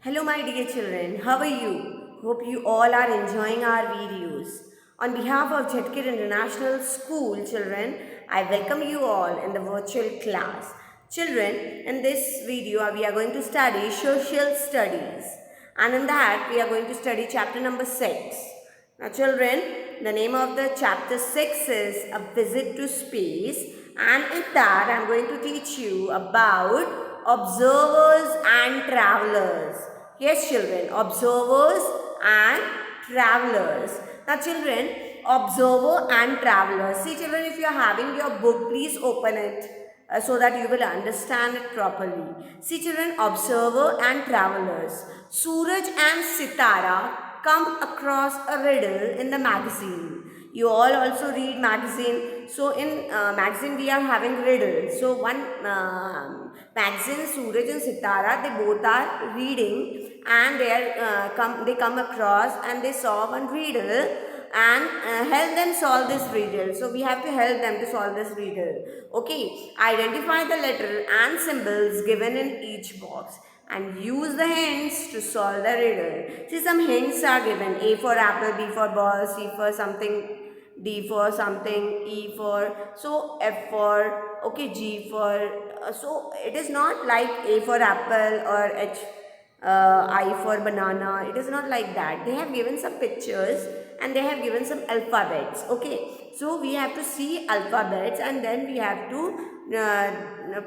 Hello my dear children, how are you? Hope you all are enjoying our videos. On behalf of Jhatkir International School children, I welcome you all in the virtual class. Children, in this video we are going to study social studies, and in that we are going to study chapter number 6. Now children, the name of the chapter 6 is A Visit to Space, and in that I am going to teach you about observers and travelers. Yes children, observers and travelers. Now children, observer and travelers. See children, if you are having your book, please open it so that you will understand it properly. See children, observer and travelers. Suraj and Sitara come across a riddle in the magazine. You all also read magazine. So in magazine we are having riddle. So one magazine, Suraj and Sitara, they both are reading, and they come across and they saw one riddle and help them solve this riddle. So we have to help them to solve this riddle. Okay, identify the letter and symbols given in each box and use the hints to solve the riddle. See, some hints are given: A for apple, B for ball, C for something, D for something, E for, so F for, okay, G for, so it is not like A for apple or I for banana. It is not like that. They have given some pictures and they have given some alphabets. Okay, so we have to see alphabets and then we have to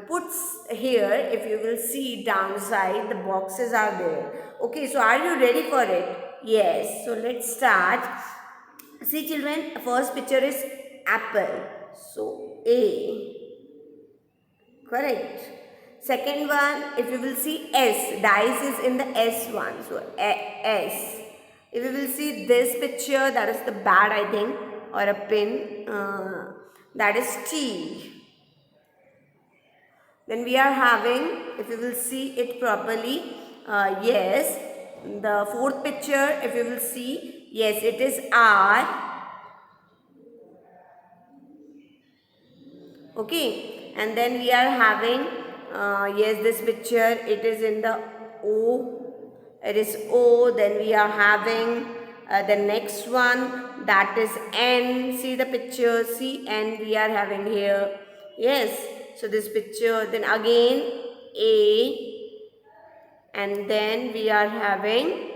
put here. If you will see downside, the boxes are there. Okay, so are you ready for it? Yes. So let's start. See children, first picture is apple. So A. Correct. Second one, if you will see S, dice is in the S one. So S. If you will see this picture, that is the bat, I think, or a pin. That is T. Then we are having, if you will see it properly, yes. The fourth picture, if you will see, yes, it is R. Okay, and then we are having, yes, this picture, it is in the O. It is O. Then we are having the next one, that is N. See the picture, see N we are having here. Yes, so this picture, then again A, and then we are having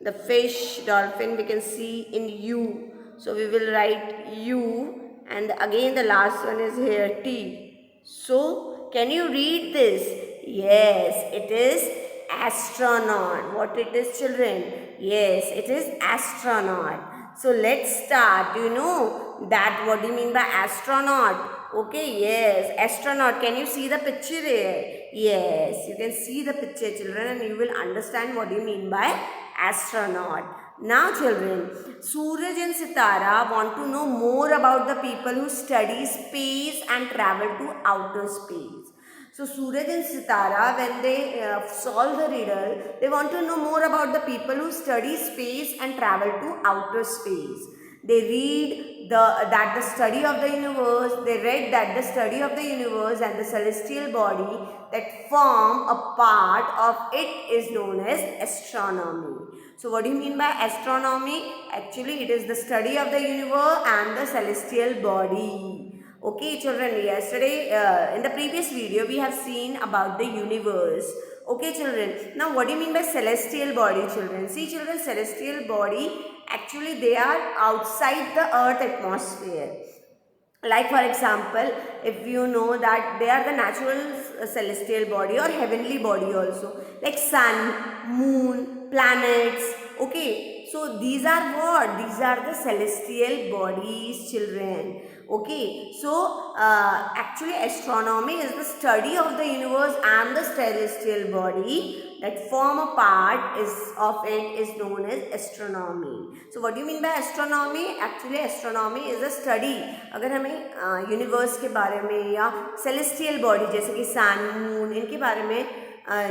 the fish, dolphin, we can see in U. So we will write U, and again the last one is here T. So can you read this? Yes, it is astronaut. What it is children? Yes, it is astronaut. So let's start. Do you know that what do you mean by astronaut? Okay, yes, astronaut. Can you see the picture here? Yes, you can see the picture children, and you will understand what do you mean by astronaut. Now children, Suraj and Sitara want to know more about the people who study space and travel to outer space. So Suraj and Sitara, when they solve the riddle, they want to know more about the people who study space and travel to outer space. They read that the study of the universe, they read that the study of the universe and the celestial body that form a part of it is known as astronomy. So what do you mean by astronomy? Actually, it is the study of the universe and the celestial body. Okay children, yesterday in the previous video we have seen about the universe. Okay children, now what do you mean by celestial body children? See children, celestial body, actually they are outside the earth atmosphere. Like for example, if you know that they are the natural celestial body or heavenly body also, like sun, moon, planets. Okay, so these are what? These are the celestial bodies children. Okay, so actually astronomy is the study of the universe and the celestial body that form a part of it is known as astronomy. So what do you mean by astronomy? Actually astronomy is a study. अगर हमें universe के बारे में या celestial body जैसे कि सन, moon, इनके बारे में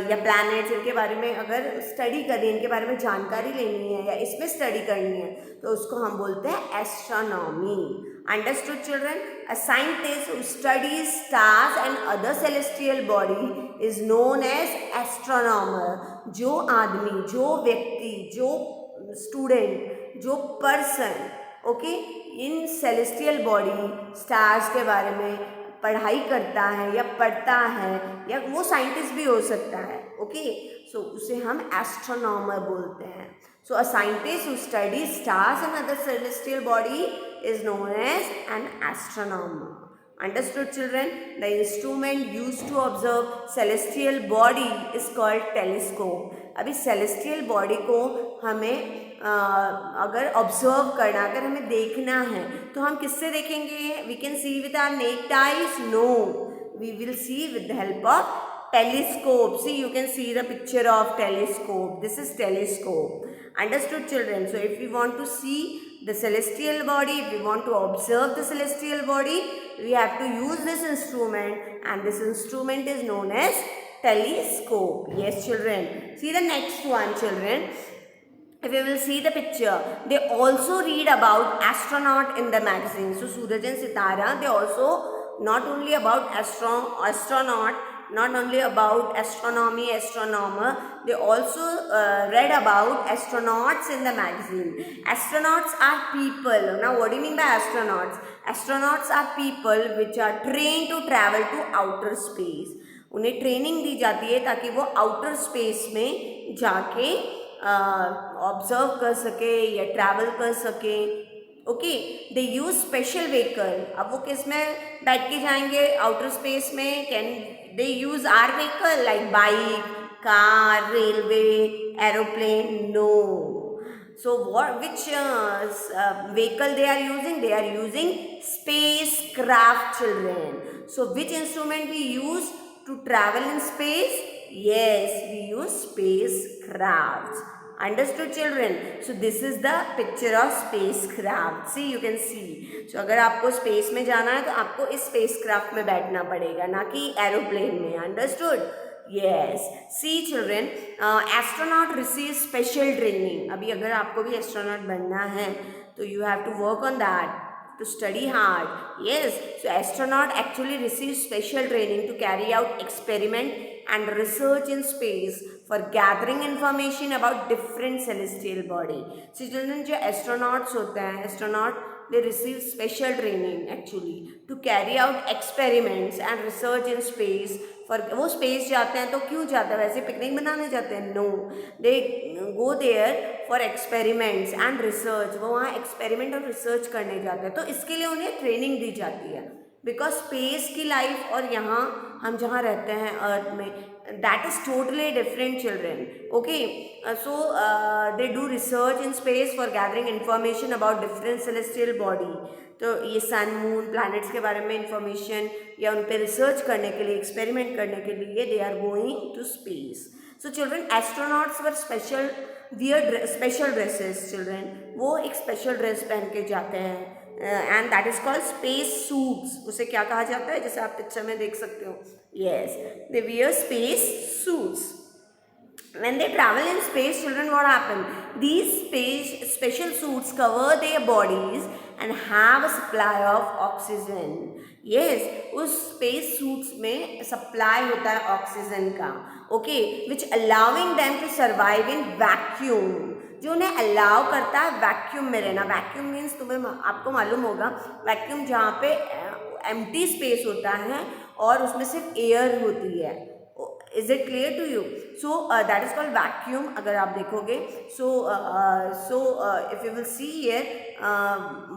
या प्लैनेट्स, इनके बारे में अगर स्टडी करनी है, इनके बारे में जानकारी लेनी है या इसमें स्टडी करनी है तो उसको हम बोलते हैं astronomy. Understood children? A scientist who studies stars and other celestial body is known as astronomer. जो आदमी, जो व्यक्ति, जो स्टूडेंट, जो person okay in celestial body, stars के बारे में पढ़ाई करता है या पढ़ता है या वो साइंटिस्ट भी हो सकता है, ओके, सो उसे हम एस्ट्रोनॉमर बोलते हैं। So a scientist who study stars and other celestial body is known as an astronomer. Understood children? The instrument used to observe celestial body is called telescope. अभी celestial body को हमें अगर observe करना, अगर हमें देखना है तो हम किससे देखेंगे? We can see with our naked eyes? No, we will see with the help of telescope. See, you can see the picture of telescope. This is telescope. Understood children? So if we want to see the celestial body, if we want to observe the celestial body, we have to use this instrument, and this instrument is known as telescope. Yes children. See the next one children. If you will see the picture, they also read about astronaut in the magazine. So Suraj and Sitara, they also not only about astronaut, not only about astronomy, astronomer, they also read about astronauts in the magazine. Astronauts are people. Now what do you mean by astronauts? Astronauts are people which are trained to travel to outer space. उन्हें training दी जाती है ताकि वो outer space में जाके observe कर सके या ट्रैवल कर सके, okay. They use special vehicle. अब वो किस में बैठ के जाएंगे आउटर स्पेस में? Can they use are vehicle like bike, car, railway, aeroplane? No. So which vehicle they are using? They are using spacecraft children. So which instrument we use to travel in space? Yes, we use spacecrafts. Understood children? So this is the picture of spacecraft. See, you can see. So अगर आपको space में जाना है तो आपको इस spacecraft में बैठना पड़ेगा, ना कि aeroplane में. Understood? Yes. See children, astronaut receive special training. अभी अगर आपको भी astronaut बनना है तो you have to work on that, to study hard. Yes. So astronaut actually receive special training to carry out experiment and research in space for gathering information about different celestial body. So children, जो astronauts होते हैं, astronaut they receive special training actually to carry out experiments and research in space. For वो space जाते हैं तो क्यों जाते हैं? वैसे पिकनिक बनाने जाते हैं? No, they go there for experiments and research. वो वहाँ experiment और research करने जाते हैं, तो इसके लिए उन्हें ट्रेनिंग दी जाती है। बिकॉज स्पेस की लाइफ और यहाँ हम जहाँ रहते हैं अर्थ में, that is totally different children, okay. So they do research in space for gathering information about different celestial body. तो ये सन, मून, प्लैनेट्स के बारे में इंफॉर्मेशन या उन पर रिसर्च करने के लिए, एक्सपेरिमेंट करने के लिए they are going to space. So children, astronauts were special special dresses children, वो एक स्पेशल ड्रेस पहन के जाते हैं and that is called space suits. उसे क्या कहा जाता है, जैसे आप पिक्चर में देख सकते हो? Yes, they wear space suits. When they travel in space, children, what happen? These special suits cover their bodies and have a supply of oxygen. Yes, उस space suits में supply होता है ऑक्सीजन का, okay, which allowing them to survive in vacuum. जो उन्हें allow करता है vacuum में रहना। वैक्यूम मीन्स आपको मालूम होगा, वैक्यूम जहाँ पे एम्प्टी स्पेस होता है और उसमें सिर्फ एयर होती है। Is it clear to you? So that is called vacuum. अगर आप देखोगे, so if you will see here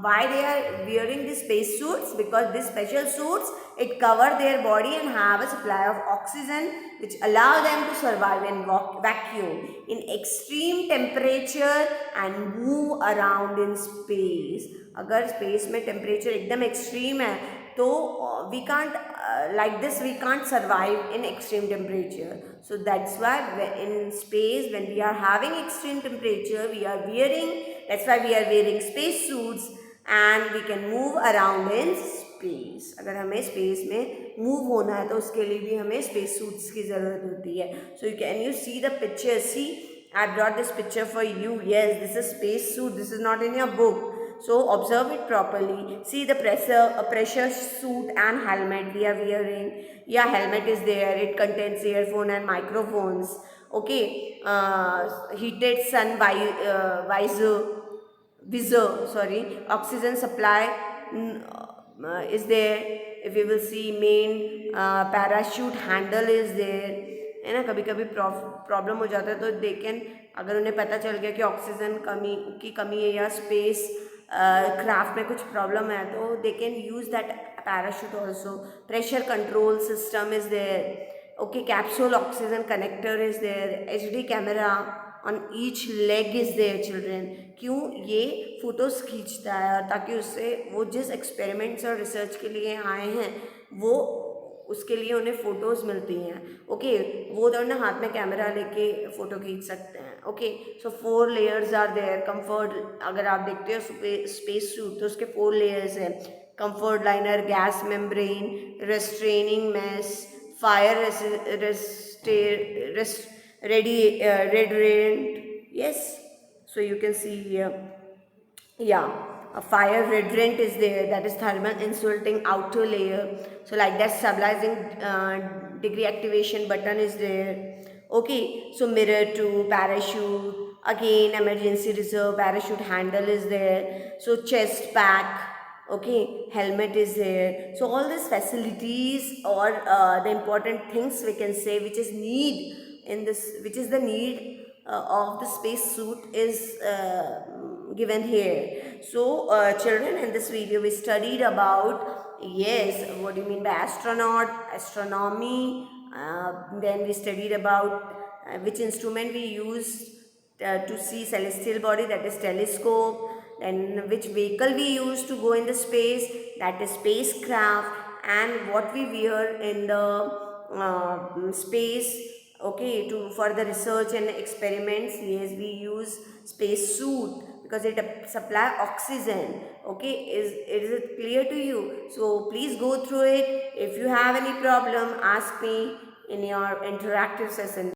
why they are wearing this space suits, because this special suits it cover their body and have a supply of oxygen which allow them to survive in vacuum in extreme temperature and move around in space. अगर space में temperature एकदम extreme है तो we can't like this, we can't survive in extreme temperature. So that's why in space, when we are having extreme temperature, that's why we are wearing space suits and we can move around in space. space. अगर हमें space में move होना है तो उसके लिए भी हमें स्पेस सूट्स की ज़रूरत होती है. So can you see the picture? See, I brought this picture for you. Yes, this is space suit. This is not in your book. So observe it properly. See the pressure suit and helmet we are wearing. Yeah, helmet is there. It contains earphone and microphones. Okay, heated sun visor, sorry, oxygen supply is there. If you will see, main parachute handle is there. है ना, कभी कभी problem हो जाता है तो देखें, अगर उन्हें पता चल गया कि ऑक्सीजन की कमी है या स्पेस क्राफ्ट में कुछ प्रॉब्लम है तो they can use that parachute also. Pressure control system is there. Okay, capsule oxygen connector is there. HD camera on each leg is there, children. क्यों ये फोटोज खींचता है ताकि उससे वो जिस एक्सपेरिमेंट्स और रिसर्च के लिए आए हैं वो उसके लिए उन्हें फ़ोटोज़ मिलती हैं. ओके, वो तो ना हाथ में कैमरा लेके फ़ोटो खींच सकते हैं. Okay, so 4 layers are there. Comfort, अगर आप देखते हो स्पेस सूट तो उसके 4 लेयर्स हैं. Comfort liner, gas membrane, restraining mesh, fire radiant. Yes, so you can see here. Yeah, a fire hydrant is there, that is thermal insulating outer layer. So like that, stabilizing degree activation button is there. Okay, so mirror to parachute, again emergency reserve parachute handle is there. So chest pack, okay, helmet is there. So all these facilities or the important things we can say which is which is the need of the space suit is given here. So children, in this video we studied about, yes, what do you mean by astronaut, astronomy, then we studied about which instrument we use to see celestial body, that is telescope. Then which vehicle we use to go in the space, that is spacecraft. And what we wear in the space, okay, for the research and experiments. Yes, we use space suit because it supply oxygen. Okay, is it clear to you? So please go through it. If you have any problem, ask me in your interactive session.